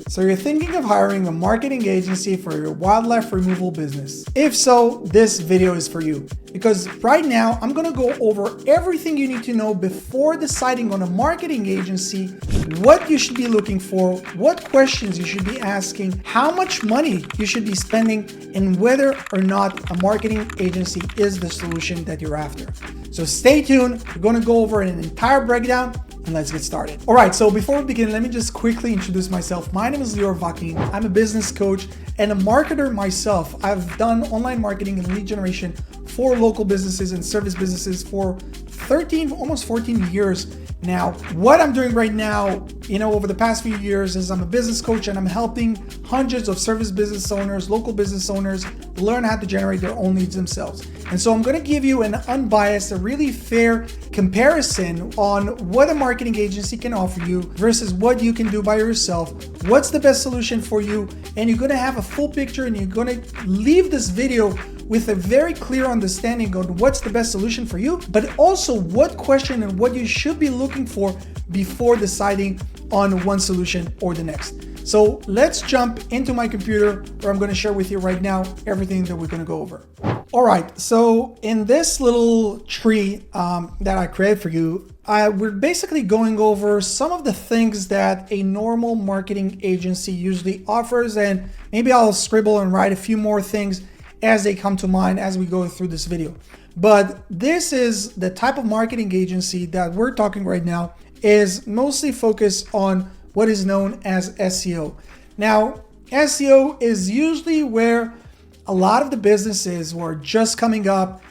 So you're thinking of hiring a marketing agency for your wildlife removal business. If so, this video is for you. Because right now, I'm gonna go over everything you need to know before deciding on a marketing agency, what you should be looking for, what questions you should be asking, how much money you should be spending, and whether or not a marketing agency is the solution that you're after. So stay tuned, we're gonna go over an entire breakdown, and let's get started. All right, so before we begin, let me just quickly introduce myself. My name is Lior Vakin. I'm a business coach and a marketer myself. I've done online marketing and lead generation for local businesses and service businesses for 13, almost 14 years now. What I'm doing right now, over the past few years is I'm a business coach and I'm helping hundreds of service business owners, local business owners learn how to generate their own leads themselves. And so I'm going to give you an unbiased, a really fair comparison on what a marketing agency can offer you versus what you can do by yourself. What's the best solution for you? And you're going to have a full picture and you're going to leave this video with a very clear understanding on what's the best solution for you, but also what question and what you should be looking for before deciding on one solution or the next. So let's jump into my computer where I'm going to share with you right now everything that we're going to go over. All right, so in this little tree that I created for you, we're basically going over some of the things that a normal marketing agency usually offers, and maybe I'll scribble and write a few more things as they come to mind as we go through this video. But this is the type of marketing agency that we're talking right now is mostly focused on what is known as SEO. Now, SEO is usually where a lot of the businesses who are just coming up,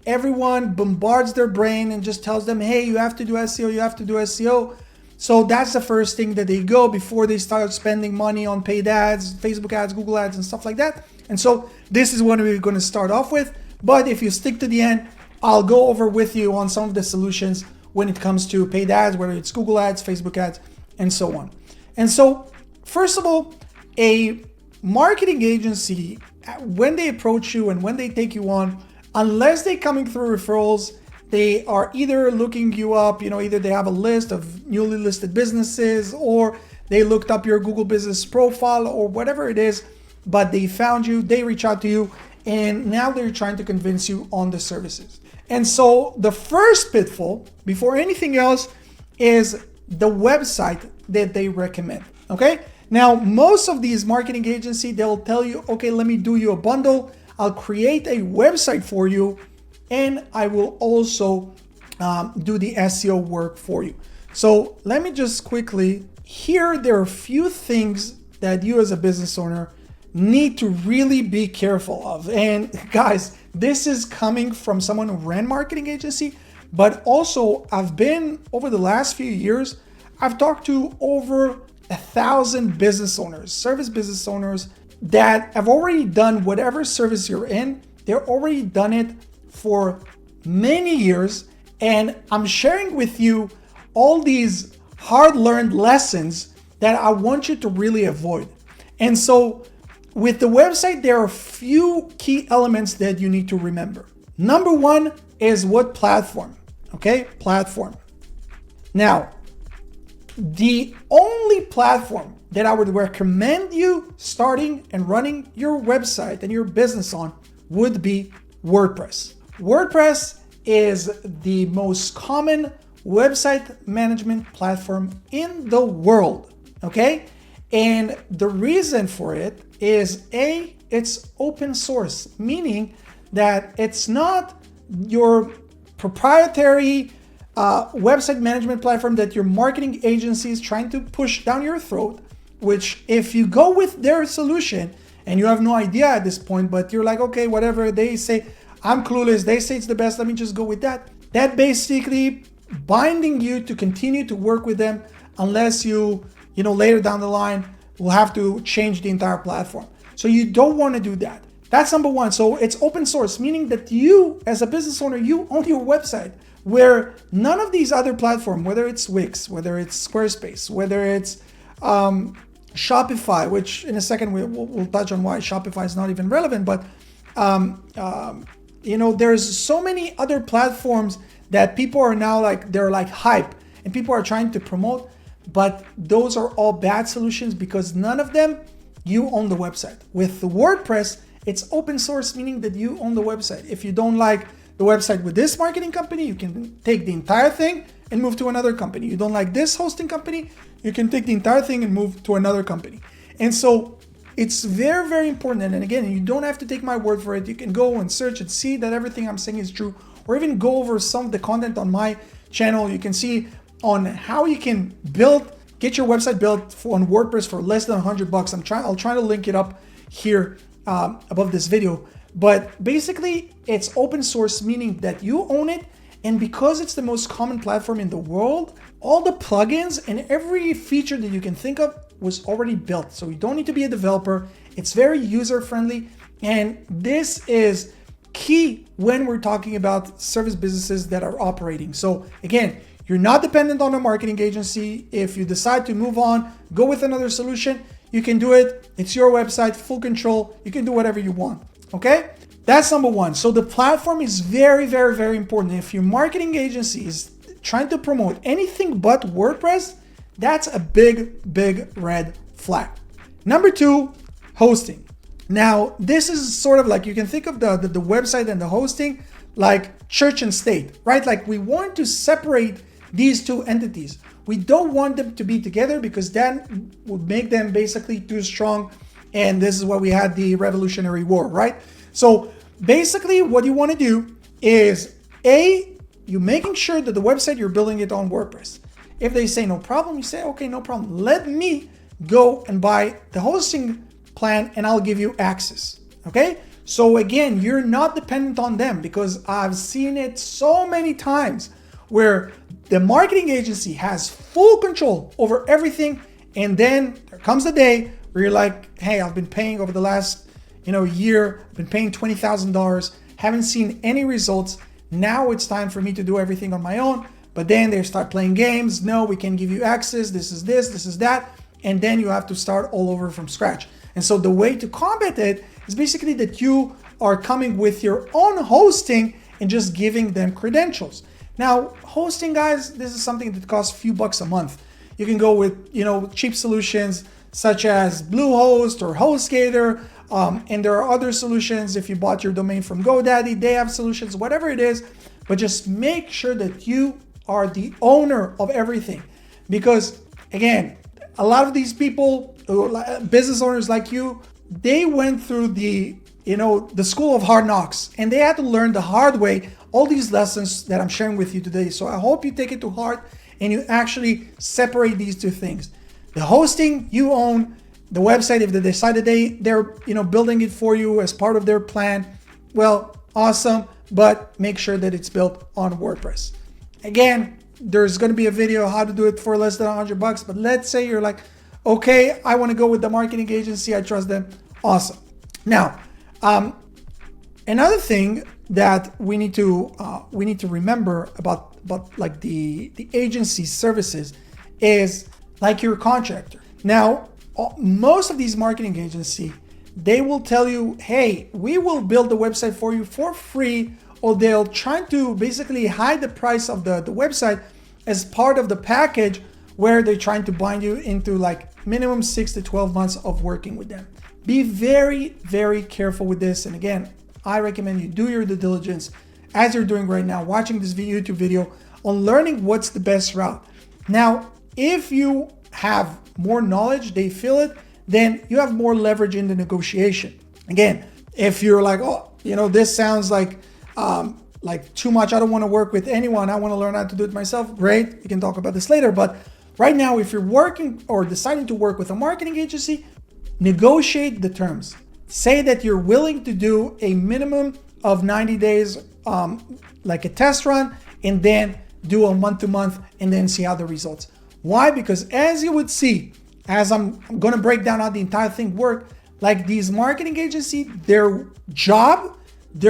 everyone bombards their brain and just tells them, hey, you have to do SEO, you have to do SEO. So that's the first thing that they go before they start spending money on paid ads, Facebook ads, Google ads, and stuff like that. And so this is what we're going to start off with. But if you stick to the end, I'll go over with you on some of the solutions when it comes to paid ads, whether it's Google ads, Facebook ads, and so on. And so, first of all, a marketing agency, when they approach you and when they take you on, unless they're coming through referrals, they are either looking you up, either they have a list of newly listed businesses or they looked up your Google business profile or whatever it is, but they found you, they reach out to you, and now they're trying to convince you on the services. And so the first pitfall, before anything else, is the website that they recommend, okay? Now, most of these marketing agencies, they'll tell you, okay, let me do you a bundle. I'll create a website for you, and I will also do the SEO work for you. So let me just quickly, here there are a few things that you as a business owner need to really be careful of. And guys, this is coming from someone who ran marketing agency, but also I've been, over the last few years, I've talked to over 1,000 business owners, service business owners that have already done whatever service you're in. They're already done it for many years. And I'm sharing with you all these hard-learned lessons that I want you to really avoid. And so with the website, there are a few key elements that you need to remember. Number one is what platform, okay? Platform. Now, the only platform that I would recommend you starting and running your website and your business on would be WordPress. WordPress is the most common website management platform in the world, okay? And the reason for it is it's open source, meaning that it's not your proprietary website management platform that your marketing agency is trying to push down your throat, which if you go with their solution and you have no idea at this point, but you're like, okay, whatever they say, I'm clueless, they say it's the best, let me just go with that. That basically binding you to continue to work with them unless you later down the line will have to change the entire platform. So you don't want to do that. That's number one. So it's open source, meaning that you as a business owner, you own your website, where none of these other platforms, whether it's Wix, whether it's Squarespace, whether it's Shopify, which in a second we'll touch on why Shopify is not even relevant, but there's so many other platforms that people are now they're hype and people are trying to promote, but those are all bad solutions because none of them, you own the website. With the WordPress, it's open source, meaning that you own the website. If you don't like the website with this marketing company, you can take the entire thing and move to another company. You don't like this hosting company, you can take the entire thing and move to another company. And so it's very, very important. And again, you don't have to take my word for it. You can go and search and see that everything I'm saying is true, or even go over some of the content on my channel. You can see on how you can get your website built on WordPress for less than $100. I'll try to link it up here above this video. But basically, it's open source, meaning that you own it. And because it's the most common platform in the world, all the plugins and every feature that you can think of was already built. So you don't need to be a developer. It's very user-friendly. And this is key when we're talking about service businesses that are operating. So again, you're not dependent on a marketing agency. If you decide to move on, go with another solution, you can do it. It's your website, full control. You can do whatever you want, okay? That's number one. So the platform is very, very, very important. If your marketing agency is trying to promote anything but WordPress, that's a big, big red flag. Number two, hosting. Now, this is sort of like, you can think of the website and the hosting like church and state, right? Like we want to separate these two entities. We don't want them to be together because that would make them basically too strong. And this is why we had the Revolutionary War, right? So basically what you want to do is you're making sure that the website, you're building it on WordPress. If they say no problem, you say, okay, no problem. Let me go and buy the hosting plan and I'll give you access, okay? So again, you're not dependent on them because I've seen it so many times where the marketing agency has full control over everything. And then there comes the day where you're like, hey, I've been paying over the last year, I've been paying $20,000, haven't seen any results. Now it's time for me to do everything on my own. But then they start playing games. No, we can give you access. This is this, this is that. And then you have to start all over from scratch. And so the way to combat it is basically that you are coming with your own hosting and just giving them credentials. Now, hosting, guys, this is something that costs a few bucks a month. You can go with, cheap solutions such as Bluehost or HostGator. And there are other solutions. If you bought your domain from GoDaddy, they have solutions, whatever it is. But just make sure that you are the owner of everything. Because again, a lot of these people, business owners like you, they went through the school of hard knocks and they had to learn the hard way all these lessons that I'm sharing with you today. So I hope you take it to heart and you actually separate these two things. The hosting you own, the website, if they decided they're building it for you as part of their plan, well, awesome, but make sure that it's built on WordPress. Again, there's going to be a video how to do it for less than $100, but let's say you're like, okay, I want to go with the marketing agency, I trust them. Awesome. Now, another thing that we need to remember about like the agency services is like your contractor. Now, most of these marketing agencies, they will tell you, hey, we will build the website for you for free, or they'll try to basically hide the price of the website as part of the package where they're trying to bind you into like minimum 6 to 12 months of working with them. Be very, very careful with this. And again, I recommend you do your due diligence as you're doing right now, watching this YouTube video on learning what's the best route. Now, if you have more knowledge, they feel it, then you have more leverage in the negotiation. Again, if you're like, oh, this sounds like too much, I don't want to work with anyone, I want to learn how to do it myself, great, we can talk about this later. But right now, if you're working or deciding to work with a marketing agency, negotiate the terms. Say that you're willing to do a minimum of 90 days, like a test run, and then do a month-to-month and then see how the results. Why? Because as you would see, as I'm going to break down how the entire thing works, like these marketing agencies, their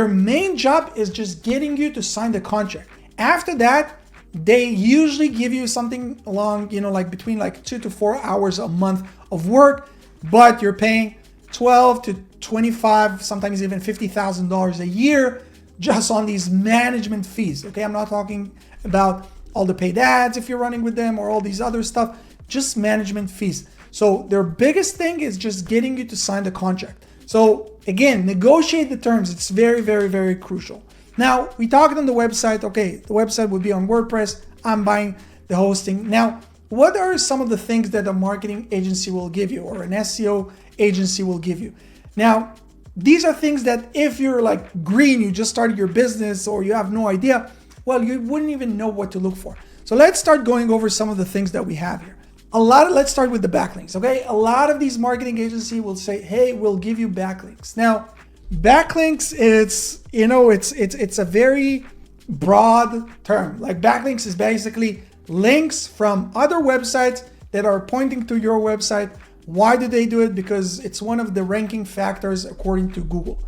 main job is just getting you to sign the contract. After that, they usually give you something along, like between like 2 to 4 hours a month of work, but you're paying 12 to 25, sometimes even $50,000 a year just on these management fees. Okay, I'm not talking about all the paid ads if you're running with them or all these other stuff. just management fees. So their biggest thing is just getting you to sign the contract. So again, negotiate the terms. It's very, very, very crucial. Now, we talked on the website. Okay, the website would be on WordPress. I'm buying the hosting. Now, what are some of the things that a marketing agency will give you or an SEO agency will give you? Now, these are things that if you're like green, you just started your business or you have no idea, well, you wouldn't even know what to look for. So let's start going over some of the things that we have here. Let's start with the backlinks, okay? A lot of these marketing agencies will say, hey, we'll give you backlinks. Now, backlinks, it's a very broad term. Like backlinks is basically links from other websites that are pointing to your website. Why do they do it? Because it's one of the ranking factors according to Google.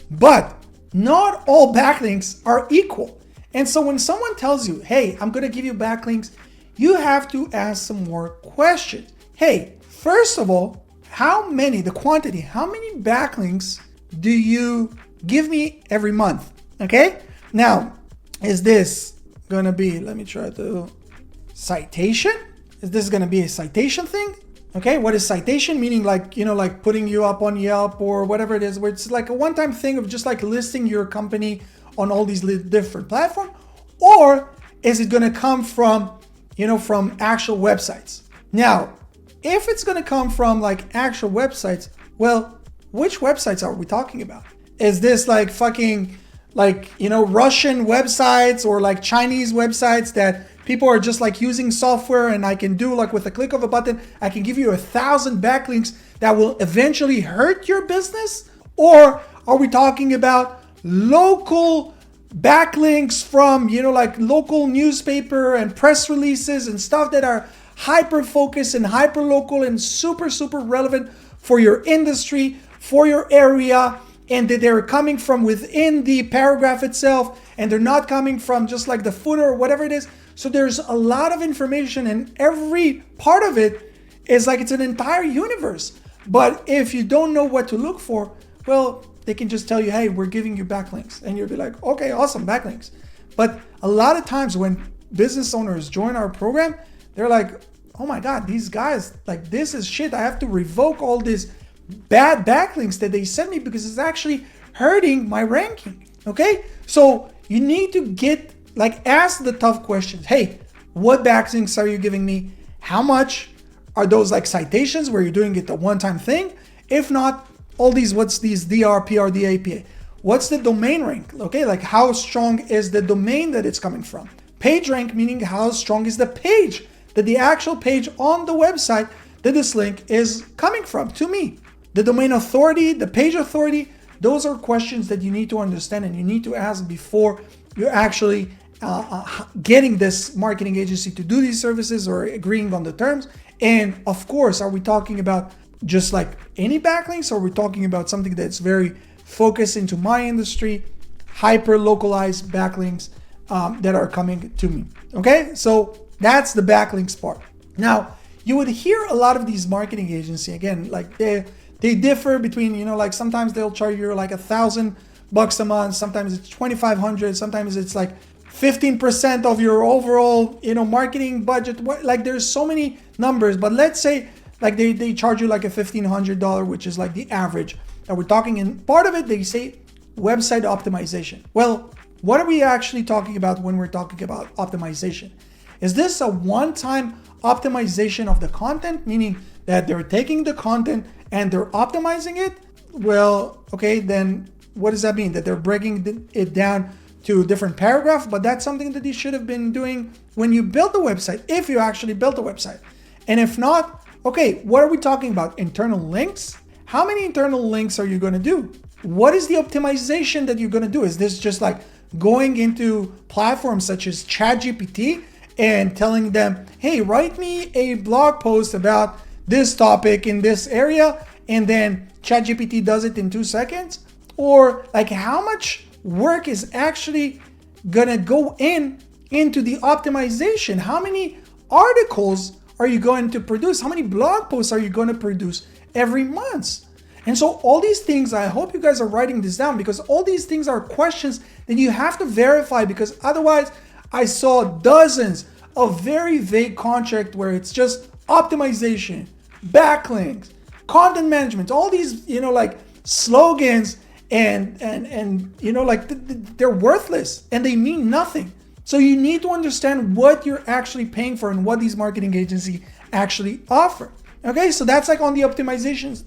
But not all backlinks are equal. And so when someone tells you, hey, I'm going to give you backlinks, you have to ask some more questions. Hey, first of all, how many backlinks do you give me every month? Okay. Now, is this going to be, let me try to, citation? Is this going to be a citation thing? Okay. What is citation? Meaning like, like putting you up on Yelp or whatever it is, where it's like a one-time thing of just like listing your company on all these different platforms? Or is it going to come from, from actual websites? Now, if it's going to come from like actual websites, well, which websites are we talking about? Is this like fucking Russian websites or like Chinese websites that people are just like using software and I can do like with a click of a button, I can give you 1,000 backlinks that will eventually hurt your business? Or are we talking about local backlinks from, like local newspaper and press releases and stuff that are hyper focused and hyper local and super, super relevant for your industry, for your area, and that they're coming from within the paragraph itself and they're not coming from just like the footer or whatever it is. So there's a lot of information and every part of it is like it's an entire universe. But if you don't know what to look for, well, they can just tell you, hey, we're giving you backlinks. And you'll be like, okay, awesome, backlinks. But a lot of times when business owners join our program, they're like, oh my God, these guys, like this is shit. I have to revoke all these bad backlinks that they sent me because it's actually hurting my ranking. Okay? So you need to ask the tough questions. Hey, what backlinks are you giving me? How much? Are those like citations where you're doing it a one-time thing? If not, what's these DR, PR, DAPA? What's the domain rank? Okay, like how strong is the domain that it's coming from? Page rank, meaning how strong is the page, that the actual page on the website that this link is coming from to me. The domain authority, the page authority, those are questions that you need to understand and you need to ask before you're actually getting this marketing agency to do these services or agreeing on the terms. And of course, are we talking about just like any backlinks, or are we talking about something that's very focused into my industry, hyper localized backlinks that are coming to me? Okay, so that's the backlinks part. Now, you would hear a lot of these marketing agencies, again, like they differ between, like sometimes they'll charge you like $1,000 a month, sometimes it's 2,500, sometimes it's like 15% of your overall, marketing budget. Like there's so many numbers, but let's say like they charge you like a $1,500, which is like the average that we're talking. And part of it, they say website optimization. Well, what are we actually talking about when we're talking about optimization? Is this a one-time optimization of the content, meaning that they're taking the content and they're optimizing it? Well, okay, then what does that mean? That they're breaking it down to a different paragraph? But that's something that you should have been doing when you built the website, if you actually built the website. And if not, okay, what are we talking about? Internal links? How many internal links are you going to do? What is the optimization that you're going to do? Is this just like going into platforms such as ChatGPT and telling them, hey, write me a blog post about this topic in this area, and then ChatGPT does it in 2 seconds? Or like how much work is actually gonna go into the optimization? How many articles are you going to produce? How many blog posts are you going to produce every month? And so all these things, I hope you guys are writing this down, because all these things are questions that you have to verify, because otherwise I saw dozens of very vague contract where it's just optimization, backlinks, content management, all these, like slogans and like they're worthless and they mean nothing. So you need to understand what you're actually paying for and what these marketing agencies actually offer. Okay, so that's like on the optimization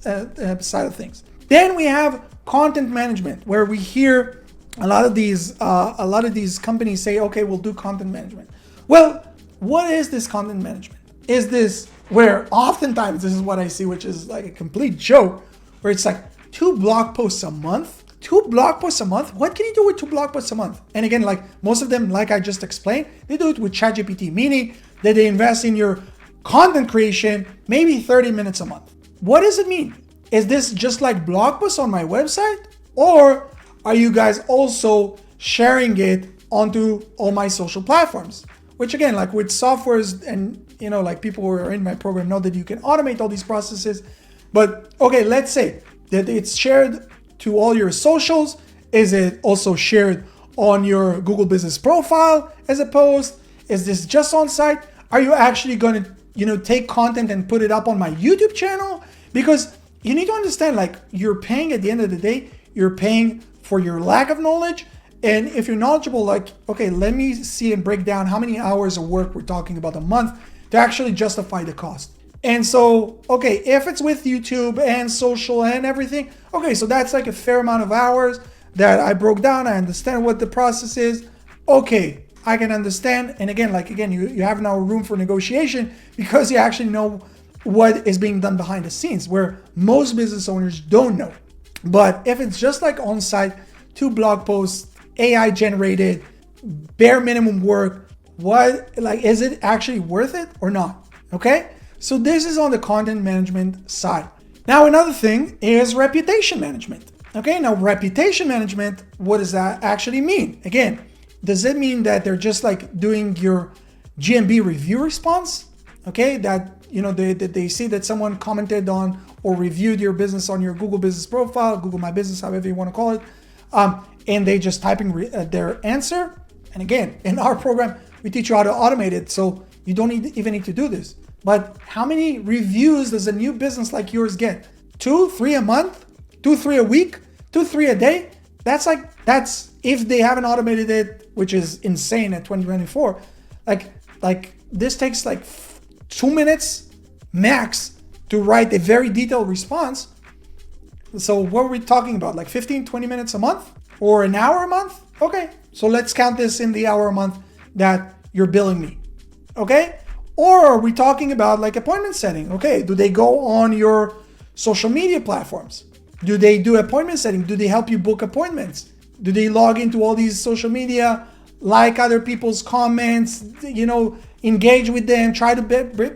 side of things. Then we have content management, where we hear a lot of these companies say, okay, we'll do content management. Well, what is this content management? Is this where oftentimes this is what I see, which is like a complete joke, where it's like 2 blog posts a month? 2 blog posts a month? What can you do with 2 blog posts a month? And again, like most of them, like I just explained, they do it with ChatGPT, meaning that they invest in your content creation, maybe 30 minutes a month. What does it mean? Is this just like blog posts on my website? Or are you guys also sharing it onto all my social platforms? Which again, like with softwares and, like people who are in my program know that you can automate all these processes. But okay, let's say that it's shared to all your socials. Is it also shared on your Google Business Profile as a post? Is this just on site? Are you actually going to, take content and put it up on my YouTube channel? Because you need to understand, like, you're paying at the end of the day, you're paying for your lack of knowledge. And if you're knowledgeable, like, okay, let me see and break down how many hours of work we're talking about a month to actually justify the cost. And so, okay, if it's with YouTube and social and everything, okay, so that's like a fair amount of hours that I broke down. I understand what the process is. Okay, I can understand. And again, you have now room for negotiation because you actually know what is being done behind the scenes, where most business owners don't know. But if it's just like on-site, 2 blog posts, AI generated, bare minimum work, is it actually worth it or not? Okay? So this is on the content management side. Now, another thing is reputation management. Okay, now reputation management, what does that actually mean? Again, does it mean that they're just like doing your GMB review response? Okay, that they see that someone commented on or reviewed your business on your Google Business Profile, Google My Business, however you want to call it, and they just typing their answer. And again, in our program, we teach you how to automate it, so you don't even need to do this. But how many reviews does a new business like yours get? 2, 3 a month? 2, 3 a week? 2, 3 a day? That's if they haven't automated it, which is insane at 2024. Like this takes like 2 minutes max to write a very detailed response. So what are we talking about? Like 15, 20 minutes a month or an hour a month? Okay, so let's count this in the hour a month that you're billing me. Okay? Or are we talking about like appointment setting? Okay, do they go on your social media platforms? Do they do appointment setting? Do they help you book appointments? Do they log into all these social media, like other people's comments, engage with them, try to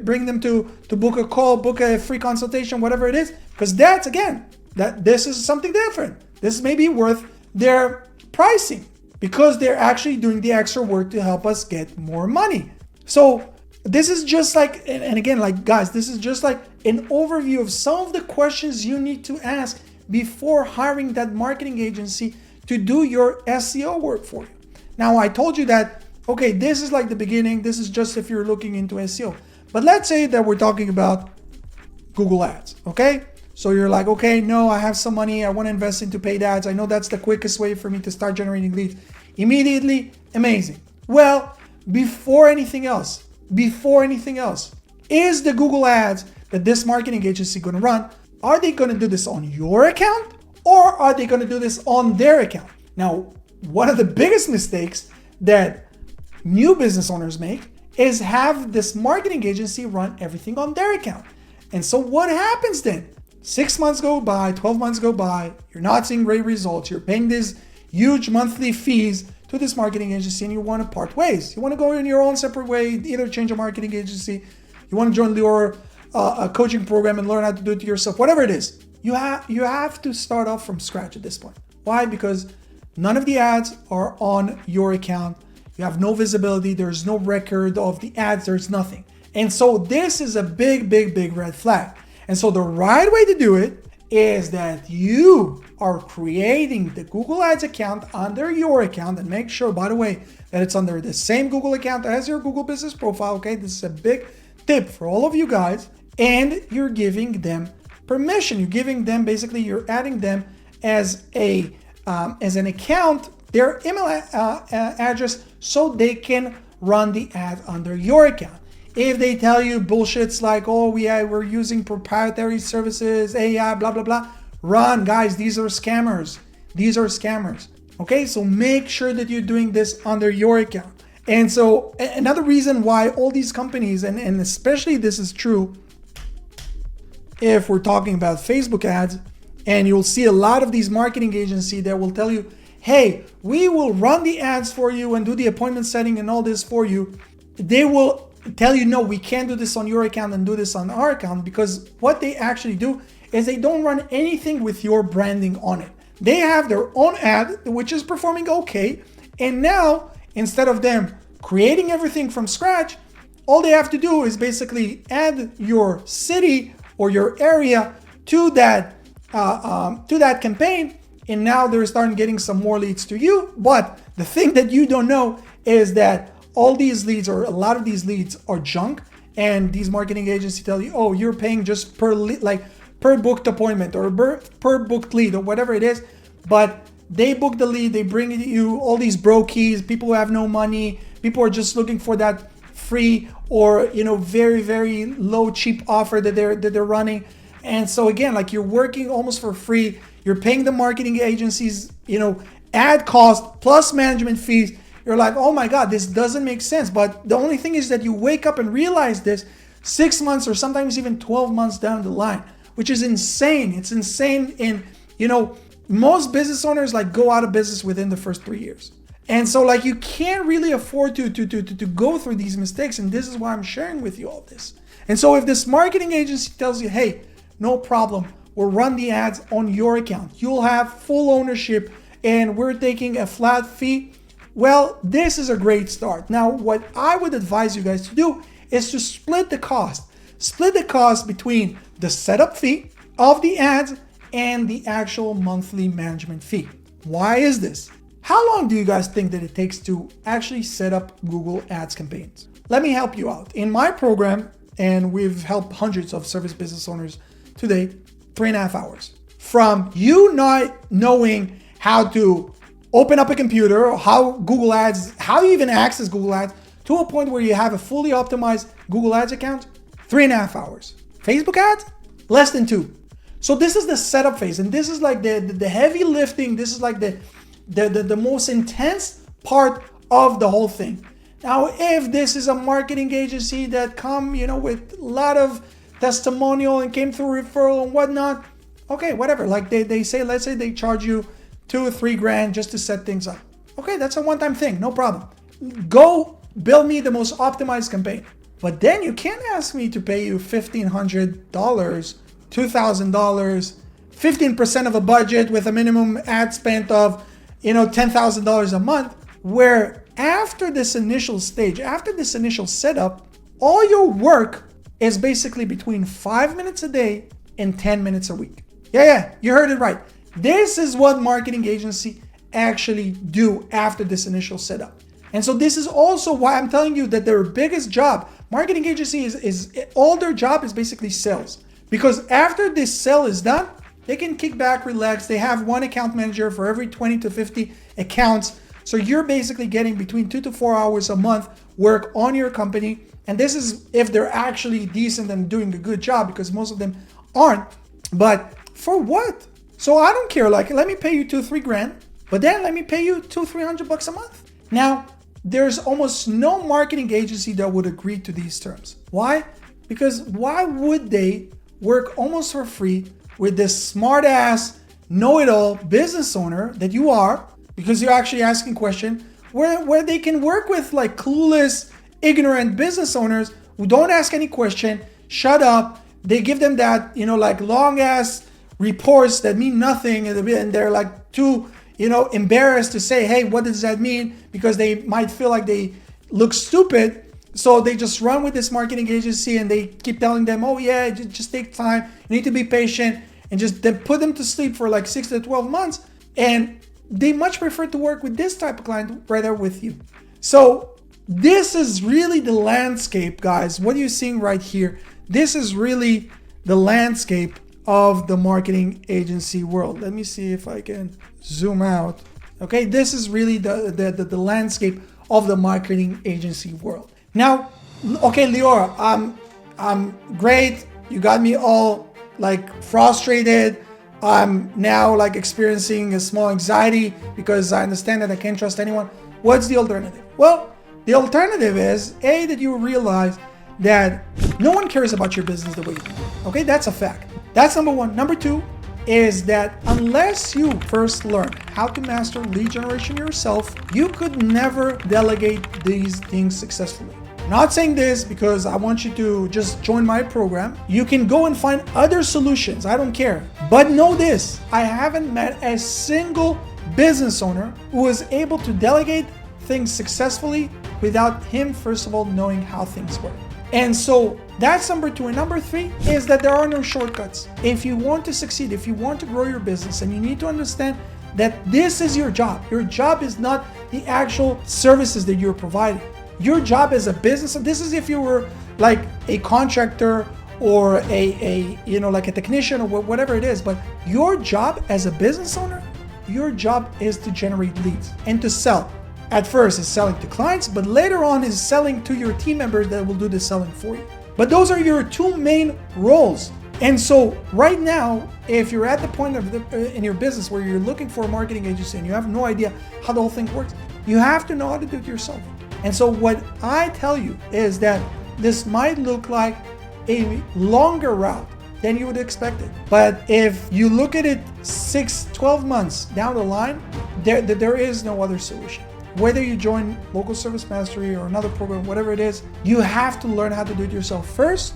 bring them to book a call, book a free consultation, whatever it is? Because this is something different. This may be worth their pricing because they're actually doing the extra work to help us get more money. So this is just like, and again, like guys, this is just like an overview of some of the questions you need to ask before hiring that marketing agency to do your SEO work for you. Now, I told you that, okay, this is like the beginning. This is just if you're looking into SEO. But let's say that we're talking about Google Ads, okay? So you're like, okay, no, I have some money. I want to invest into paid ads. I know that's the quickest way for me to start generating leads immediately. Amazing. Well, before anything else, is the Google Ads that this marketing agency going to run, are they going to do this on your account or are they going to do this on their account? Now, one of the biggest mistakes that new business owners make is have this marketing agency run everything on their account. And so what happens then? 6 months go by, 12 months go by, you're not seeing great results, you're paying these huge monthly fees to this marketing agency and you want to part ways. You want to go in your own separate way, either change a marketing agency, you want to join your coaching program and learn how to do it yourself, whatever it is. You have to start off from scratch at this point. Why? Because none of the ads are on your account. You have no visibility. There's no record of the ads. There's nothing. And so this is a big red flag. And so the right way to do it is that you are creating the Google Ads account under your account, and make sure, by the way, that it's under the same Google account as your Google Business Profile. Okay, this is a big tip for all of you guys, and you're giving them permission. You're giving them, basically, you're adding them as an account, their email address, so they can run the ad under your account. If they tell you bullshits like, oh, we're using proprietary services, AI, blah, blah, blah, run, guys. These are scammers. These are scammers. Okay, so make sure that you're doing this under your account. And so another reason why all these companies, and especially this is true if we're talking about Facebook ads, and you'll see a lot of these marketing agencies that will tell you, hey, we will run the ads for you and do the appointment setting and all this for you. They will tell you, no, we can't do this on your account and do this on our account, because what they actually do is they don't run anything with your branding on it. They have their own ad, which is performing okay. And now, instead of them creating everything from scratch, all they have to do is basically add your city or your area to that campaign. And now they're starting getting some more leads to you. But the thing that you don't know is that all these leads, or a lot of these leads, are junk. And these marketing agencies tell you, oh, you're paying just per lead, like per booked appointment or per booked lead or whatever it is. But they book the lead, they bring you all these brokies, people who have no money, people are just looking for that free or, very, very low, cheap offer that they're running. And so again, like, you're working almost for free. You're paying the marketing agencies, ad cost plus management fees. You're like, oh my God, this doesn't make sense. But the only thing is that you wake up and realize this 6 months or sometimes even 12 months down the line, which is insane. It's insane. And, most business owners go out of business within the first 3 years. And so you can't really afford to go through these mistakes. And this is why I'm sharing with you all this. And so if this marketing agency tells you, hey, no problem, we'll run the ads on your account, you'll have full ownership, and we're taking a flat fee, well, this is a great start. Now, what I would advise you guys to do is to split the cost. Split the cost between the setup fee of the ads and the actual monthly management fee. Why is this? How long do you guys think that it takes to actually set up Google Ads campaigns? Let me help you out. In my program, and we've helped hundreds of service business owners today, 3.5 hours. From you not knowing how to open up a computer, or how Google Ads, how you even access Google Ads, to a point where you have a fully optimized Google Ads account, 3.5 hours. Facebook ads, less than 2. So this is the setup phase, and this is like the heavy lifting. This is like the most intense part of the whole thing. Now, if this is a marketing agency that come, with a lot of testimonial and came through referral and whatnot, okay, whatever. Like they say, let's say they charge you $2 or $3 grand just to set things up. Okay, that's a one-time thing, no problem. Go build me the most optimized campaign. But then you can't ask me to pay you $1,500, $2,000, 15% of a budget with a minimum ad spend of, $10,000 a month, where after this initial stage, after this initial setup, all your work is basically between 5 minutes a day and 10 minutes a week. Yeah, you heard it right. This is what marketing agency actually do after this initial setup. And so this is also why I'm telling you that their biggest job, marketing agency is all their job is basically sales. Because after this sale is done, they can kick back, relax. They have one account manager for every 20 to 50 accounts. So you're basically getting between 2 to 4 hours a month work on your company. And this is if they're actually decent and doing a good job, because most of them aren't. But for what? So I don't care. Let me pay you $2-3 grand, but then let me pay you $200-300 a month. Now, there's almost no marketing agency that would agree to these terms. Why? Because why would they work almost for free with this smart ass, know-it-all business owner that you are, because you're actually asking questions, where they can work with clueless, ignorant business owners who don't ask any question, shut up. They give them that, long ass reports that mean nothing, and they're too, embarrassed to say, hey, what does that mean? Because they might feel like they look stupid. So they just run with this marketing agency and they keep telling them, oh yeah, just take time. You need to be patient, and just then put them to sleep for 6 to 12 months. And they much prefer to work with this type of client rather with you. So this is really the landscape, guys. What you're seeing right here, this is really the landscape of the marketing agency world. Let me see if I can zoom out. Okay, this is really the landscape of the marketing agency world. Now, okay, Lior, I'm great. You got me all like frustrated. I'm now like experiencing a small anxiety because I understand that I can't trust anyone. What's the alternative? Well, the alternative is that you realize that no one cares about your business the way you do. Okay, that's a fact. That's number one. Number two is that unless you first learn how to master lead generation yourself, you could never delegate these things successfully. I'm not saying this because I want you to just join my program. You can go and find other solutions. I don't care. But know this, I haven't met a single business owner who was able to delegate things successfully without him, first of all, knowing how things work. And so that's number two. And number three is that there are no shortcuts. If you want to succeed, if you want to grow your business, and you need to understand that this is your job. Your job is not the actual services that you're providing. Your job as a business, this is if you were like a contractor or like a technician or whatever it is, but your job as a business owner, your job is to generate leads and to sell. At first it's selling to clients, but later on is selling to your team members that will do the selling for you. But those are your two main roles. And so right now, if you're at the point in your business where you're looking for a marketing agency and you have no idea how the whole thing works, you have to know how to do it yourself. And so what I tell you is that this might look like a longer route than you would expect it. But if you look at it 6-12 months down the line, there is no other solution. Whether you join Local Service Mastery or another program, whatever it is, you have to learn how to do it yourself first.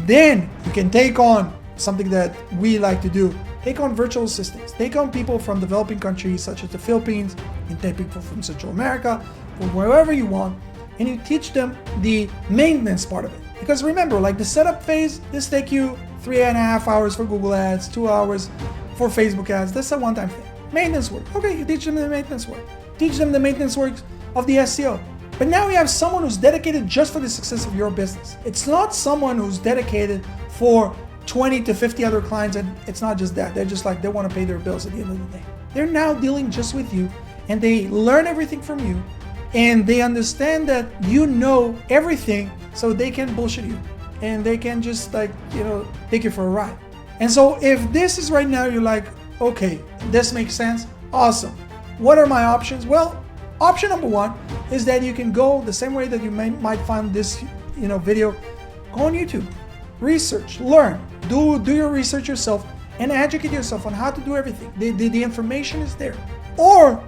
Then you can take on something that we like to do. Take on virtual assistants. Take on people from developing countries such as the Philippines. You can take people from Central America, from wherever you want, and you teach them the maintenance part of it. Because remember, like the setup phase, this take you 3.5 hours for Google Ads, 2 hours for Facebook ads. That's a one-time thing. Maintenance work. Okay, you teach them the maintenance work. Teach them the maintenance work of the SEO. But now you have someone who's dedicated just for the success of your business. It's not someone who's dedicated for 20 to 50 other clients, and it's not just that. They're just like, they want to pay their bills at the end of the day. They're now dealing just with you, and they learn everything from you, and they understand that you know everything, so they can bullshit you, and they can just take you for a ride. And so if this is right now, you're like, okay, this makes sense, awesome. What are my options? Well, option number one is that you can go the same way that you might find this video. Go on YouTube, research, learn, do your research yourself, and educate yourself on how to do everything. The information is there. Or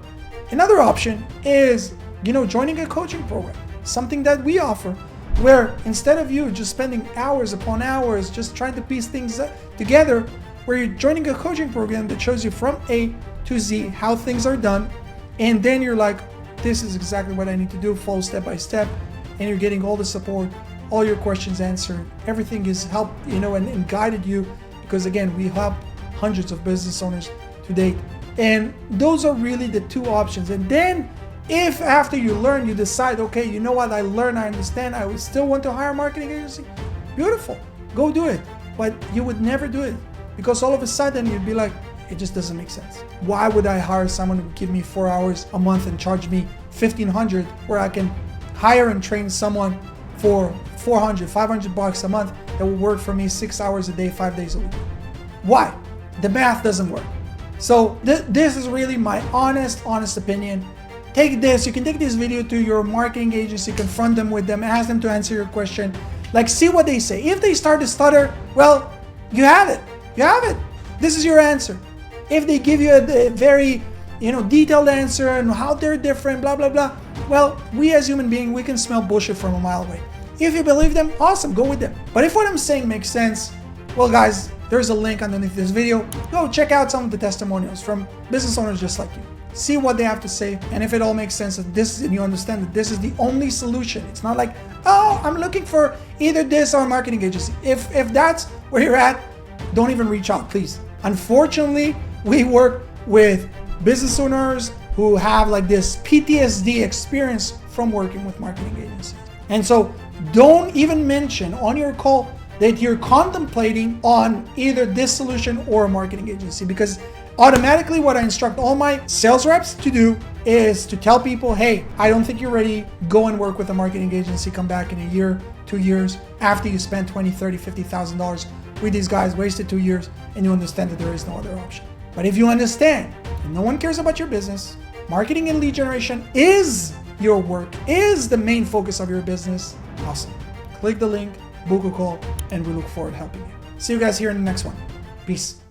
another option is joining a coaching program, something that we offer, where instead of you just spending hours upon hours just trying to piece things together, where you're joining a coaching program that shows you from A to Z how things are done, and then you're like, this is exactly what I need to do, follow step by step, and you're getting all the support, all your questions answered, everything is helped, and guided you, because again, we help hundreds of business owners to date. And those are really the two options. And then if after you learn, you decide, okay, you know what, I learned, I understand, I would still want to hire a marketing agency, beautiful, go do it. But you would never do it, because all of a sudden you'd be like, it just doesn't make sense. Why would I hire someone who would give me 4 hours a month and charge me $1,500, where I can hire and train someone for $400, $500 a month that will work for me 6 hours a day, 5 days a week? Why? The math doesn't work. So this is really my honest opinion. Take this, you can take this video to your marketing agency, confront them with them, ask them to answer your question. Like, see what they say. If they start to stutter, well, you have it. You have it. This is your answer. If they give you a very detailed answer and how they're different, blah, blah, blah, well, we as human beings, we can smell bullshit from a mile away. If you believe them, awesome, go with them. But if what I'm saying makes sense, well, guys, there's a link underneath this video. Go check out some of the testimonials from business owners just like you. See what they have to say, and if it all makes sense, and you understand that this is the only solution. It's not like, oh, I'm looking for either this or a marketing agency. If that's where you're at, don't even reach out, please. Unfortunately, we work with business owners who have like this PTSD experience from working with marketing agencies. And so don't even mention on your call that you're contemplating on either this solution or a marketing agency, because automatically what I instruct all my sales reps to do is to tell people, hey, I don't think you're ready. Go and work with a marketing agency. Come back in a year, 2 years, after you spend $20,000, $30,000, $50,000 with these guys, wasted 2 years, and you understand that there is no other option. But if you understand that no one cares about your business, marketing and lead generation is your work, is the main focus of your business, awesome. Click the link, book a call, and we look forward to helping you. See you guys here in the next one. Peace.